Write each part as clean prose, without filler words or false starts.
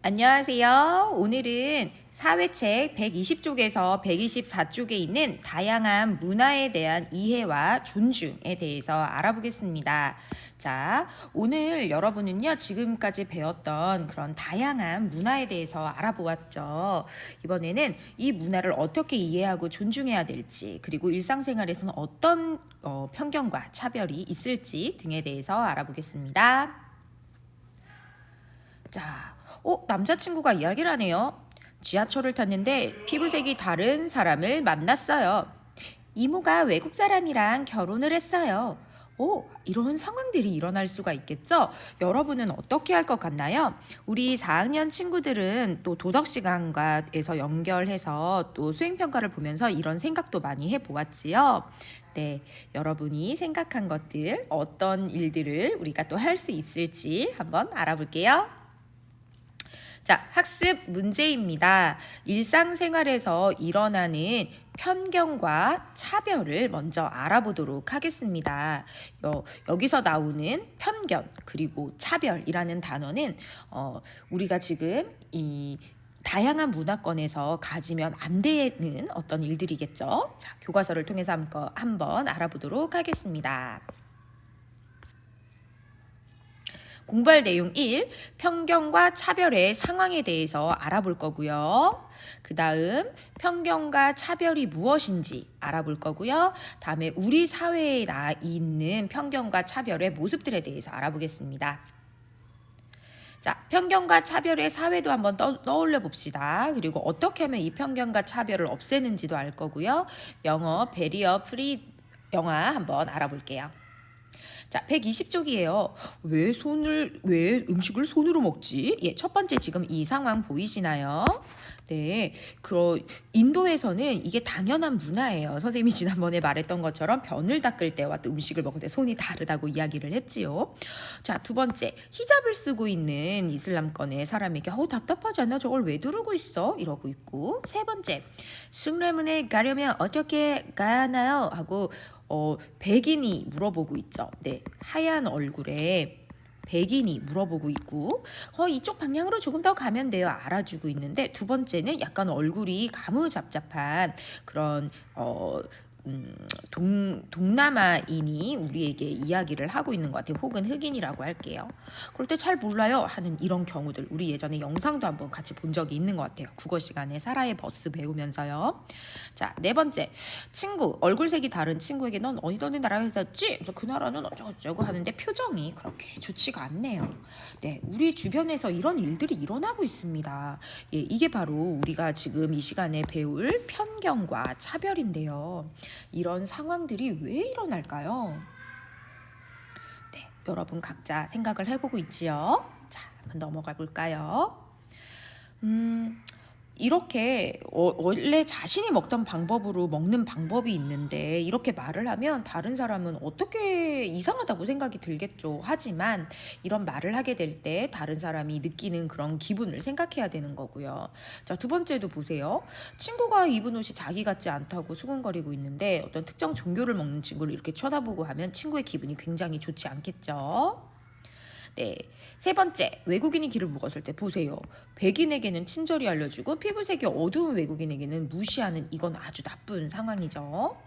안녕하세요. 오늘은 사회책 120쪽에서 124쪽에 있는 다양한 문화에 대한 이해와 존중에 대해서 알아보겠습니다. 자, 오늘 여러분은요, 지금까지 배웠던 그런 다양한 문화에 대해서 알아보았죠. 이번에는 이 문화를 어떻게 이해하고 존중해야 될지, 그리고 일상생활에서는 어떤 편견과 차별이 있을지 등에 대해서 알아보겠습니다. 자, 남자친구가 이야기를 하네요. 지하철을 탔는데 피부색이 다른 사람을 만났어요. 이모가 외국 사람이랑 결혼을 했어요. 이런 상황들이 일어날 수가 있겠죠? 여러분은 어떻게 할 것 같나요? 우리 4학년 친구들은 또 도덕 시간과에서 연결해서 또 수행평가를 보면서 이런 생각도 많이 해보았지요. 네, 여러분이 생각한 것들, 어떤 일들을 우리가 또 할 수 있을지 한번 알아볼게요. 자, 학습 문제입니다. 일상생활에서 일어나는 편견과 차별을 먼저 알아보도록 하겠습니다. 여기서 나오는 편견 그리고 차별이라는 단어는 우리가 지금 이 다양한 문화권에서 가지면 안 되는 어떤 일들이겠죠. 자, 교과서를 통해서 한번 알아보도록 하겠습니다. 공부할 내용 1, 편견과 차별의 상황에 대해서 알아볼 거고요. 그 다음 편견과 차별이 무엇인지 알아볼 거고요. 다음에 우리 사회에 있는 편견과 차별의 모습들에 대해서 알아보겠습니다. 자, 편견과 차별의 사회도 한번 떠올려 봅시다. 그리고 어떻게 하면 이 편견과 차별을 없애는지도 알 거고요. 영어 베리어 프리 영화 한번 알아볼게요. 자, 120쪽이에요. 왜 음식을 손으로 먹지? 예, 첫 번째 지금 이 상황 보이시나요? 네, 인도에서는 이게 당연한 문화예요. 선생님이 지난번에 말했던 것처럼 변을 닦을 때와 또 음식을 먹을 때 손이 다르다고 이야기를 했지요. 자, 두 번째, 히잡을 쓰고 있는 이슬람권의 사람에게 답답하지 않나? 저걸 왜 두르고 있어? 이러고 있고. 세 번째, 숭례문에 가려면 어떻게 가야 하나요? 하고 백인이 물어보고 있죠. 네, 하얀 얼굴에 백인이 물어보고 있고 이쪽 방향으로 조금 더 가면 돼요. 알아주고 있는데 두 번째는 약간 얼굴이 가무잡잡한 그런 동남아인이 우리에게 이야기를 하고 있는 것 같아요. 혹은 흑인이라고 할게요. 그럴 때 잘 몰라요 하는 이런 경우들 우리 예전에 영상도 한번 같이 본 적이 있는 것 같아요. 국어 시간에 사라의 버스 배우면서요. 자, 네 번째, 친구 얼굴색이 다른 친구에게 넌 어느 나라에 있었지? 그래서 그 나라는 어쩌고 하는데 표정이 그렇게 좋지가 않네요. 네, 우리 주변에서 이런 일들이 일어나고 있습니다. 예, 이게 바로 우리가 지금 이 시간에 배울 편견과 차별인데요. 이런 상황들이 왜 일어날까요? 네, 여러분 각자 생각을 해보고 있지요. 자, 한번 넘어가 볼까요? 이렇게 원래 자신이 먹던 방법으로 먹는 방법이 있는데 이렇게 말을 하면 다른 사람은 어떻게 이상하다고 생각이 들겠죠. 하지만 이런 말을 하게 될 때 다른 사람이 느끼는 그런 기분을 생각해야 되는 거고요. 자, 두 번째도 보세요. 친구가 입은 옷이 자기 같지 않다고 수군거리고 있는데 어떤 특정 종교를 먹는 친구를 이렇게 쳐다보고 하면 친구의 기분이 굉장히 좋지 않겠죠. 네, 세 번째, 외국인이 길을 묻었을 때 보세요. 백인에게는 친절히 알려주고 피부색이 어두운 외국인에게는 무시하는 이건 아주 나쁜 상황이죠.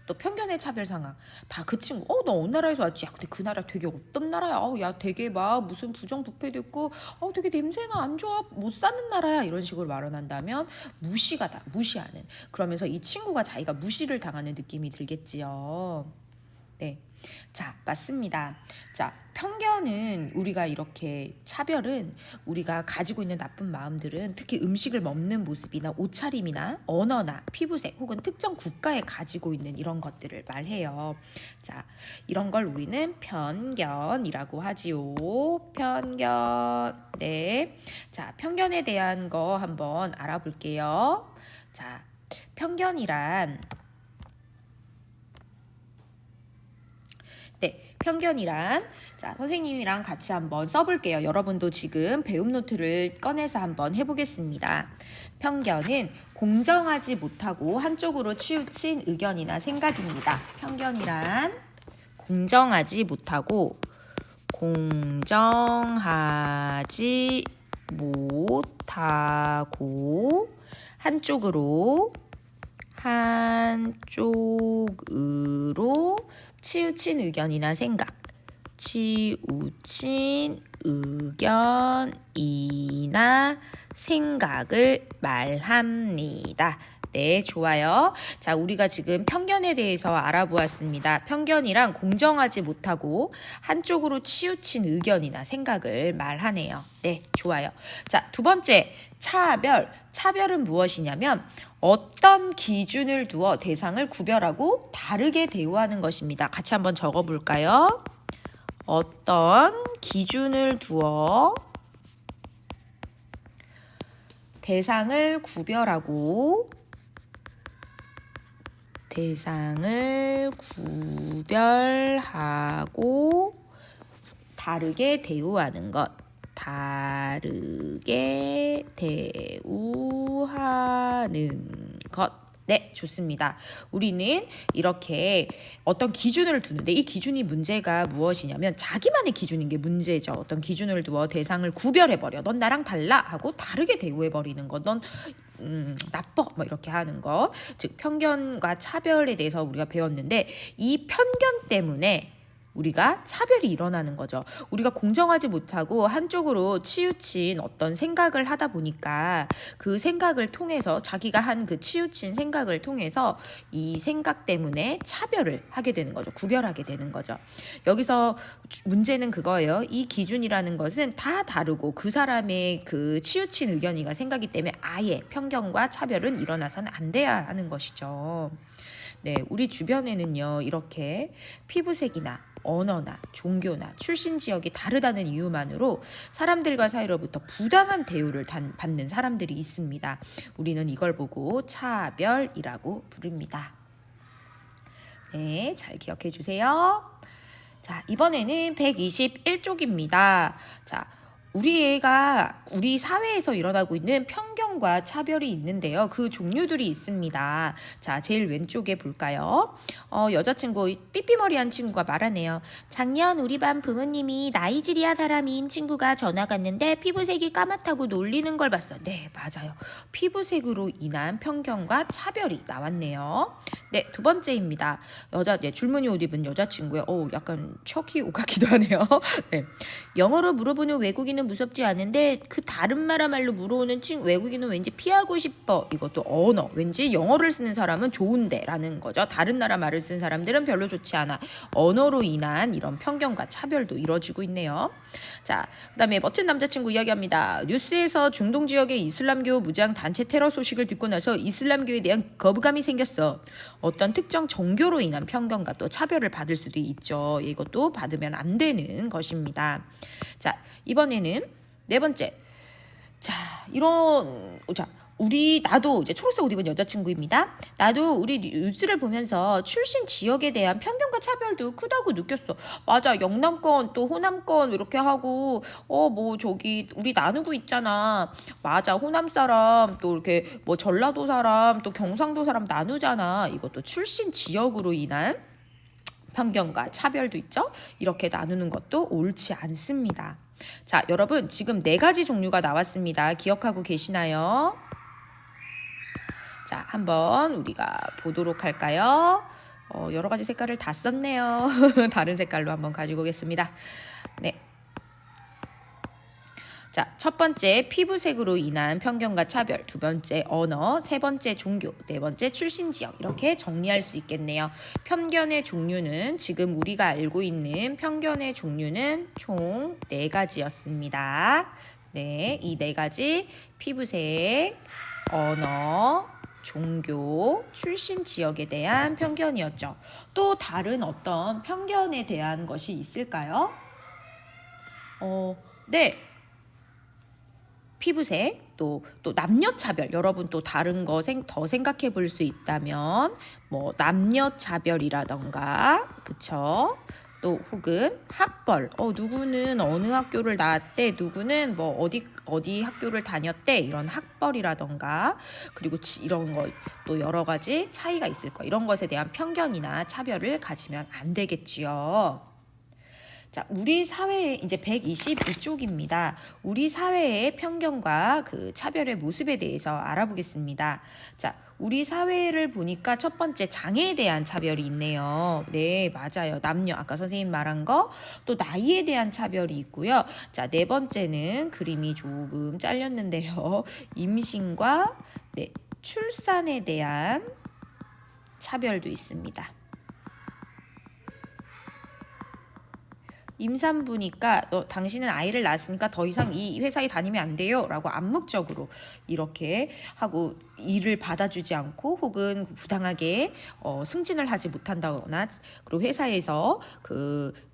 또 편견의 차별 상황. 다 그 친구, 너 어느 나라에서 왔지? 야, 근데 그 나라 되게 어떤 나라야? 야, 되게 막 무슨 부정부패됐고, 되게 냄새나 안 좋아, 못 사는 나라야. 이런 식으로 말을 한다면 무시하는. 그러면서 이 친구가 자기가 무시를 당하는 느낌이 들겠지요. 네. 자, 맞습니다. 자, 편견은 우리가 이렇게 차별은 우리가 가지고 있는 나쁜 마음들은 특히 음식을 먹는 모습이나 옷차림이나 언어나 피부색 혹은 특정 국가에 가지고 있는 이런 것들을 말해요. 자, 이런 걸 우리는 편견이라고 하지요. 편견. 네. 자, 편견에 대한 거 한번 알아볼게요. 자, 편견이란 자, 선생님이랑 같이 한번 써볼게요. 여러분도 지금 배움 노트를 꺼내서 한번 해보겠습니다. 편견은 공정하지 못하고 한쪽으로 치우친 의견이나 생각입니다. 편견이란 공정하지 못하고 공정하지 못하고 한쪽으로 치우친 의견이나 생각, 치우친 의견이나 생각을 말합니다. 네, 좋아요. 자, 우리가 지금 편견에 대해서 알아보았습니다. 편견이랑 공정하지 못하고 한쪽으로 치우친 의견이나 생각을 말하네요. 네, 좋아요. 자, 두 번째, 차별. 차별은 무엇이냐면 어떤 기준을 두어 대상을 구별하고 다르게 대우하는 것입니다. 같이 한번 적어볼까요? 어떤 기준을 두어 대상을 구별하고 다르게 대우하는 것. 다르게 대우하는 것. 네, 좋습니다. 우리는 이렇게 어떤 기준을 두는데 이 기준이 문제가 무엇이냐면 자기만의 기준인 게 문제죠. 어떤 기준을 두어 대상을 구별해버려. 넌 나랑 달라 하고 다르게 대우해버리는 것. 넌 나빠 뭐 이렇게 하는 것. 즉 편견과 차별에 대해서 우리가 배웠는데 이 편견 때문에 우리가 차별이 일어나는 거죠. 우리가 공정하지 못하고 한쪽으로 치우친 어떤 생각을 하다 보니까 그 생각을 통해서 자기가 한 그 치우친 생각을 통해서 이 생각 때문에 차별을 하게 되는 거죠. 구별하게 되는 거죠. 여기서 문제는 그거예요. 이 기준이라는 것은 다 다르고 그 사람의 그 치우친 의견이가 생각이 때문에 아예 편견과 차별은 일어나서는 안 돼야 하는 것이죠. 네, 우리 주변에는요, 이렇게 피부색이나 언어나 종교나 출신 지역이 다르다는 이유만으로 사람들과 사이로부터 부당한 대우를 받는 사람들이 있습니다. 우리는 이걸 보고 차별이라고 부릅니다. 네, 잘 기억해 주세요. 자, 이번에는 121쪽입니다. 자, 우리 사회에서 일어나고 있는 편견과 차별이 있는데요. 그 종류들이 있습니다. 자, 제일 왼쪽에 볼까요? 여자친구, 삐삐머리한 친구가 말하네요. 작년 우리 반 부모님이 나이지리아 사람인 친구가 전학 왔는데 피부색이 까맣다고 놀리는 걸 봤어. 네, 맞아요. 피부색으로 인한 편견과 차별이 나왔네요. 네, 두 번째입니다. 줄무늬 옷 입은 여자친구의 약간 척이 옷 같기도 하네요. 네, 영어로 물어보는 외국인은 무섭지 않은데 그 다른 나라말로 물어오는 외국인은 왠지 피하고 싶어. 이것도 언어. 왠지 영어를 쓰는 사람은 좋은데 라는 거죠. 다른 나라 말을 쓴 사람들은 별로 좋지 않아. 언어로 인한 이런 편견과 차별도 이루어지고 있네요. 자, 그다음에 멋진 남자친구 이야기합니다. 뉴스에서 중동 지역의 이슬람교 무장 단체 테러 소식을 듣고 나서 이슬람교에 대한 거부감이 생겼어. 어떤 특정 종교로 인한 편견과 또 차별을 받을 수도 있죠. 이것도 받으면 안 되는 것입니다. 자, 이번에는 네 번째. 나도 이제 초록색 옷 입은 여자친구입니다. 나도 우리 뉴스를 보면서 출신 지역에 대한 편견과 차별도 크다고 느꼈어. 맞아, 영남권 또 호남권 이렇게 하고 우리 나누고 있잖아. 맞아, 호남 사람 또 이렇게 전라도 사람 또 경상도 사람 나누잖아. 이것도 출신 지역으로 인한 편견과 차별도 있죠. 이렇게 나누는 것도 옳지 않습니다. 자, 여러분 지금 4가지 종류가 나왔습니다. 기억하고 계시나요? 자, 한번 우리가 보도록 할까요? 여러 가지 색깔을 다 썼네요. 다른 색깔로 한번 가지고 오겠습니다. 네. 자, 첫 번째 피부색으로 인한 편견과 차별, 두 번째 언어, 세 번째 종교, 네 번째 출신 지역 이렇게 정리할 수 있겠네요. 편견의 종류는 지금 우리가 알고 있는 편견의 종류는 총 4가지였습니다. 네, 이 4가지 피부색, 언어, 종교, 출신 지역에 대한 편견이었죠. 또 다른 어떤 편견에 대한 것이 있을까요? 네. 피부색, 또 남녀차별, 여러분 또 다른 거 더 생각해 볼 수 있다면 남녀차별이라던가, 그쵸? 또 혹은 학벌, 누구는 어느 학교를 나왔대, 누구는 어디 학교를 다녔대, 이런 학벌이라던가, 그리고 이런 거 또 여러 가지 차이가 있을 거, 이런 것에 대한 편견이나 차별을 가지면 안 되겠지요. 자, 우리 사회의 이제 122쪽입니다. 우리 사회의 편견과 그 차별의 모습에 대해서 알아보겠습니다. 자, 우리 사회를 보니까 첫 번째 장애에 대한 차별이 있네요. 네, 맞아요. 남녀, 아까 선생님 말한 거, 또 나이에 대한 차별이 있고요. 자, 네 번째는 그림이 조금 잘렸는데요. 임신과 네, 출산에 대한 차별도 있습니다. 임산부니까 당신은 아이를 낳았으니까 더 이상 이 회사에 다니면 안 돼요 라고 암묵적으로 이렇게 하고 일을 받아주지 않고 혹은 부당하게 승진을 하지 못한다거나 그리고 회사에서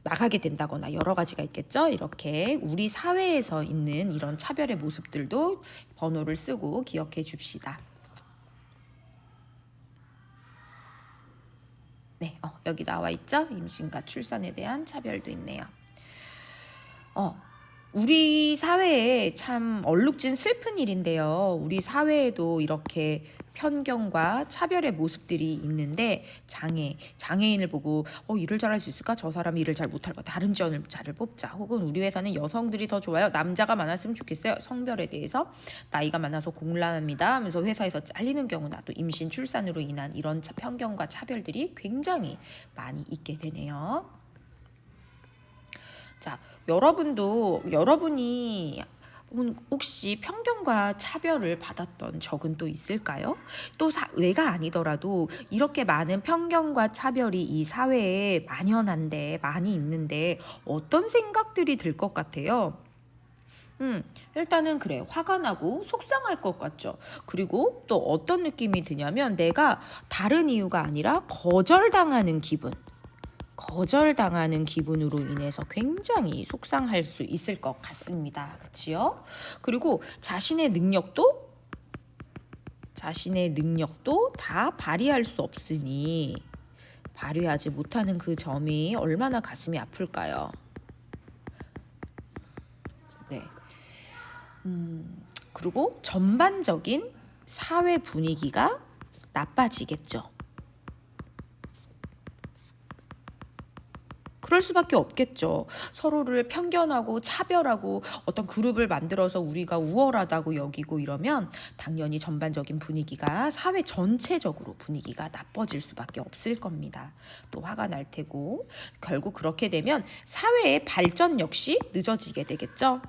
나가게 된다거나 여러 가지가 있겠죠. 이렇게 우리 사회에서 있는 이런 차별의 모습들도 번호를 쓰고 기억해 줍시다. 네, 여기 나와 있죠? 임신과 출산에 대한 차별도 있네요. 우리 사회에 참 얼룩진 슬픈 일인데요. 우리 사회에도 이렇게 편견과 차별의 모습들이 있는데 장애인을 보고 일을 잘할 수 있을까? 저 사람이 일을 잘 못할 것 같아. 다른 지원자를 뽑자. 혹은 우리 회사는 여성들이 더 좋아요. 남자가 많았으면 좋겠어요. 성별에 대해서 나이가 많아서 곤란합니다 하면서 회사에서 잘리는 경우나 또 임신 출산으로 인한 이런 편견과 차별들이 굉장히 많이 있게 되네요. 자, 여러분이 혹시 편견과 차별을 받았던 적은 또 있을까요? 또 내가 아니더라도 이렇게 많은 편견과 차별이 이 사회에 만연한데 많이 있는데 어떤 생각들이 들 것 같아요? 일단은 그래, 화가 나고 속상할 것 같죠. 그리고 또 어떤 느낌이 드냐면 내가 다른 이유가 아니라 거절당하는 기분으로 인해서 굉장히 속상할 수 있을 것 같습니다. 그치요? 그리고 자신의 능력도 다 발휘할 수 없으니 발휘하지 못하는 그 점이 얼마나 가슴이 아플까요? 네. 그리고 전반적인 사회 분위기가 나빠지겠죠. 그럴 수밖에 없겠죠. 서로를 편견하고 차별하고 어떤 그룹을 만들어서 우리가 우월하다고 여기고 이러면 당연히 전반적인 분위기가 사회 전체적으로 분위기가 나빠질 수밖에 없을 겁니다. 또 화가 날 테고 결국 그렇게 되면 사회의 발전 역시 늦어지게 되겠죠.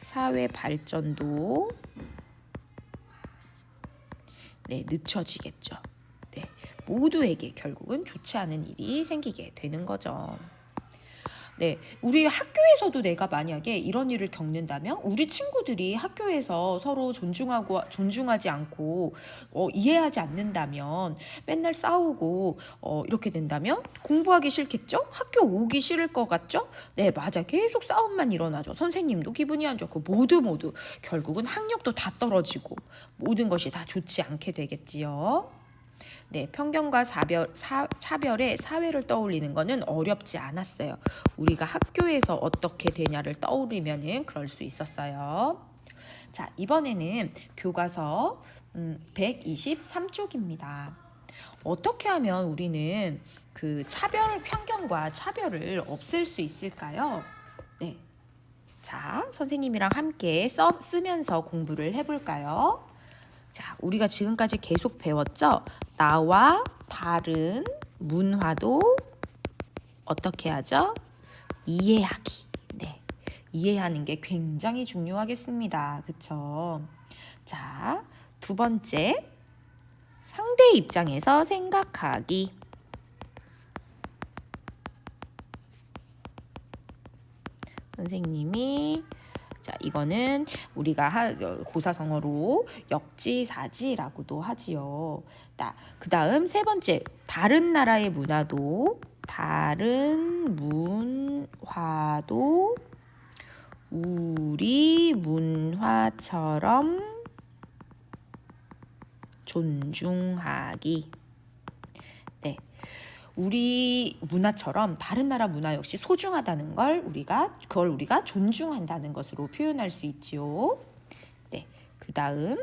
사회 발전도 늦춰지겠죠. 네, 모두에게 결국은 좋지 않은 일이 생기게 되는 거죠. 네, 우리 학교에서도 내가 만약에 이런 일을 겪는다면 우리 친구들이 학교에서 서로 존중하지 않고 이해하지 않는다면 맨날 싸우고 이렇게 된다면 공부하기 싫겠죠? 학교 오기 싫을 것 같죠? 네, 맞아. 계속 싸움만 일어나죠. 선생님도 기분이 안 좋고 모두 결국은 학력도 다 떨어지고 모든 것이 다 좋지 않게 되겠지요. 네, 편견과 차별의 사회를 떠올리는 것은 어렵지 않았어요. 우리가 학교에서 어떻게 되냐를 떠올리면은 그럴 수 있었어요. 자, 이번에는 교과서 123쪽입니다. 어떻게 하면 우리는 그 편견과 차별을 없앨 수 있을까요? 네. 자, 선생님이랑 함께 쓰면서 공부를 해볼까요? 자, 우리가 지금까지 계속 배웠죠? 나와 다른 문화도 어떻게 하죠? 이해하기. 네, 이해하는 게 굉장히 중요하겠습니다. 그쵸? 자, 두 번째, 상대 입장에서 생각하기. 선생님이 이거는 우리가 고사성어로 역지사지라고도 하지요. 그 다음 세 번째, 다른 나라의 다른 문화도 우리 문화처럼 존중하기. 네. 우리 문화처럼 다른 나라 문화 역시 소중하다는 걸 그걸 우리가 존중한다는 것으로 표현할 수 있지요. 네. 그다음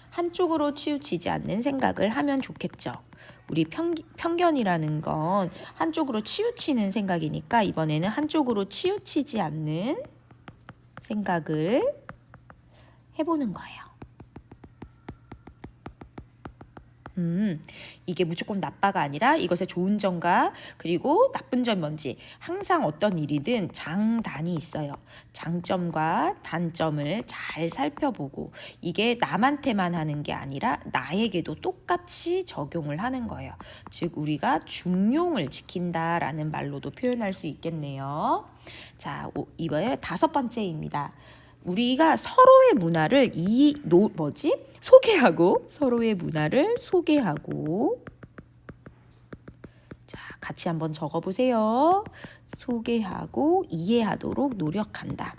한쪽으로 치우치지 않는 생각을 하면 좋겠죠. 우리 편견이라는 건 한쪽으로 치우치는 생각이니까 이번에는 한쪽으로 치우치지 않는 생각을 해보는 거예요. 이게 무조건 나빠가 아니라 이것의 좋은 점과 그리고 나쁜 점이 뭔지 항상 어떤 일이든 장단이 있어요. 장점과 단점을 잘 살펴보고 이게 남한테만 하는 게 아니라 나에게도 똑같이 적용을 하는 거예요. 즉 우리가 중용을 지킨다라는 말로도 표현할 수 있겠네요. 자, 이번에 5번째입니다. 우리가 서로의 문화를 소개하고 서로의 문화를 소개하고 자, 같이 한번 적어 보세요. 소개하고 이해하도록 노력한다.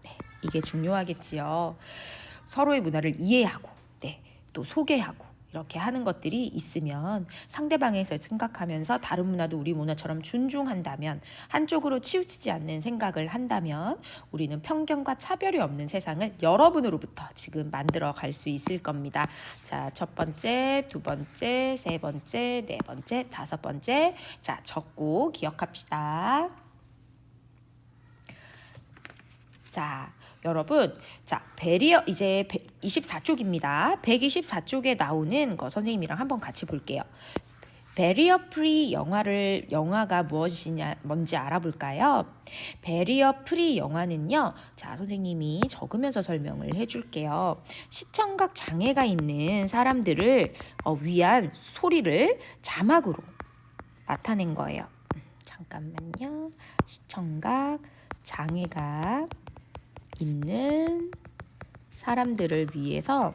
네, 이게 중요하겠지요. 서로의 문화를 이해하고 또 소개하고 이렇게 하는 것들이 있으면 상대방에서 생각하면서 다른 문화도 우리 문화처럼 존중한다면 한쪽으로 치우치지 않는 생각을 한다면 우리는 편견과 차별이 없는 세상을 여러분으로부터 지금 만들어 갈 수 있을 겁니다. 자, 첫 번째, 두 번째, 세 번째, 네 번째, 5번째. 자, 적고 기억합시다. 자, 여러분, 자, 베리어 이제 24쪽입니다. 124쪽에 나오는 거 선생님이랑 한번 같이 볼게요. 베리어 프리 영화가 뭔지 알아볼까요? 베리어 프리 영화는요. 자, 선생님이 적으면서 설명을 해줄게요. 시청각 장애가 있는 사람들을 위한 소리를 자막으로 나타낸 거예요. 잠깐만요. 시청각 장애가 있는 사람들을 위해서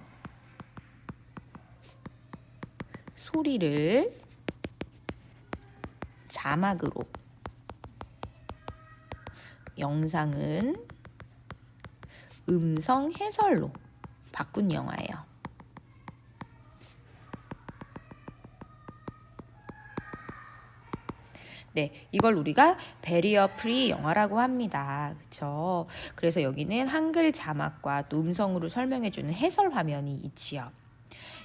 소리를 자막으로, 영상은 음성 해설로 바꾼 영화예요. 네, 이걸 우리가 베리어 프리 영화라고 합니다. 그렇죠? 그래서 여기는 한글 자막과 또 음성으로 설명해주는 해설 화면이 있지요.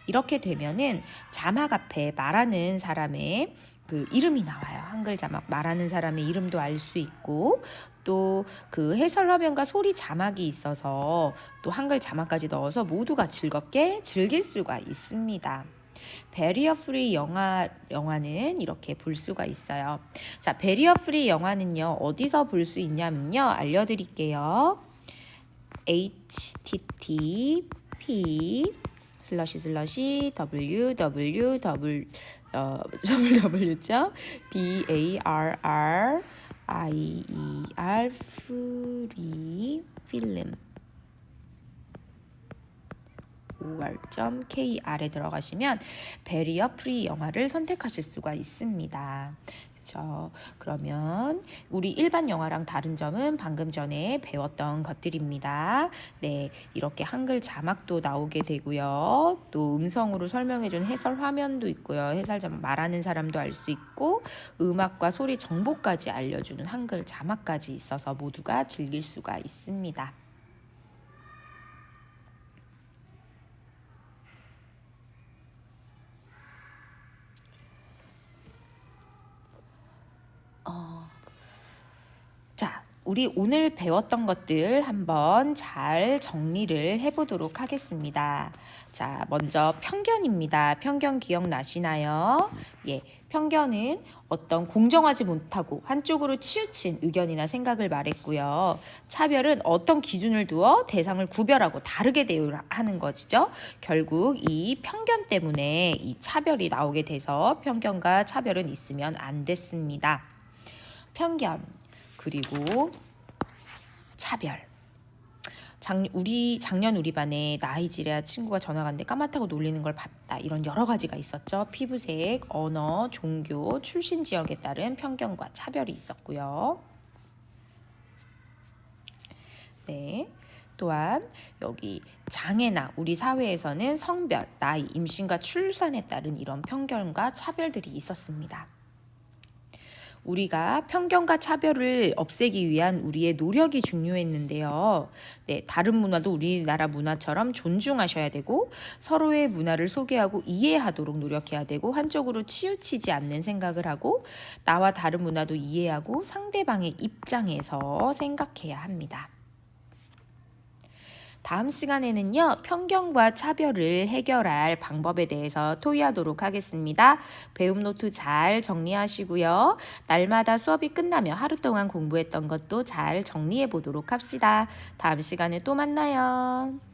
이렇게 되면은 자막 앞에 말하는 사람의 그 이름이 나와요. 한글 자막 말하는 사람의 이름도 알 수 있고 또 그 해설 화면과 소리 자막이 있어서 또 한글 자막까지 넣어서 모두가 즐겁게 즐길 수가 있습니다. 베리어 프리 영화는 이렇게 볼 수가 있어요. 자, 베리어 프리 영화는요. 어디서 볼 수 있냐면요. 알려드릴게요. http://www.barrier free film OR.kr에 들어가시면 베리어 프리 영화를 선택하실 수가 있습니다. 그렇죠? 그러면 우리 일반 영화랑 다른 점은 방금 전에 배웠던 것들입니다. 네, 이렇게 한글 자막도 나오게 되고요. 또 음성으로 설명해준 해설 화면도 있고요. 해설 자막 말하는 사람도 알 수 있고 음악과 소리 정보까지 알려주는 한글 자막까지 있어서 모두가 즐길 수가 있습니다. 자, 우리 오늘 배웠던 것들 한번 잘 정리를 해보도록 하겠습니다. 자, 먼저 편견입니다. 편견 기억나시나요? 예, 편견은 어떤 공정하지 못하고 한쪽으로 치우친 의견이나 생각을 말했고요. 차별은 어떤 기준을 두어 대상을 구별하고 다르게 대우하는 것이죠. 결국 이 편견 때문에 이 차별이 나오게 돼서 편견과 차별은 있으면 안 됐습니다. 편견 그리고 차별. 작년 우리 반에 나이지리아 친구가 전화가 왔는데 까맣다고 놀리는 걸 봤다. 이런 여러 가지가 있었죠. 피부색, 언어, 종교, 출신 지역에 따른 편견과 차별이 있었고요. 네. 또한 여기 장애나 우리 사회에서는 성별, 나이, 임신과 출산에 따른 이런 편견과 차별들이 있었습니다. 우리가 편견과 차별을 없애기 위한 우리의 노력이 중요했는데요. 네, 다른 문화도 우리나라 문화처럼 존중하셔야 되고 서로의 문화를 소개하고 이해하도록 노력해야 되고 한쪽으로 치우치지 않는 생각을 하고 나와 다른 문화도 이해하고 상대방의 입장에서 생각해야 합니다. 다음 시간에는요, 편견과 차별을 해결할 방법에 대해서 토의하도록 하겠습니다. 배움 노트 잘 정리하시고요. 날마다 수업이 끝나면 하루 동안 공부했던 것도 잘 정리해 보도록 합시다. 다음 시간에 또 만나요.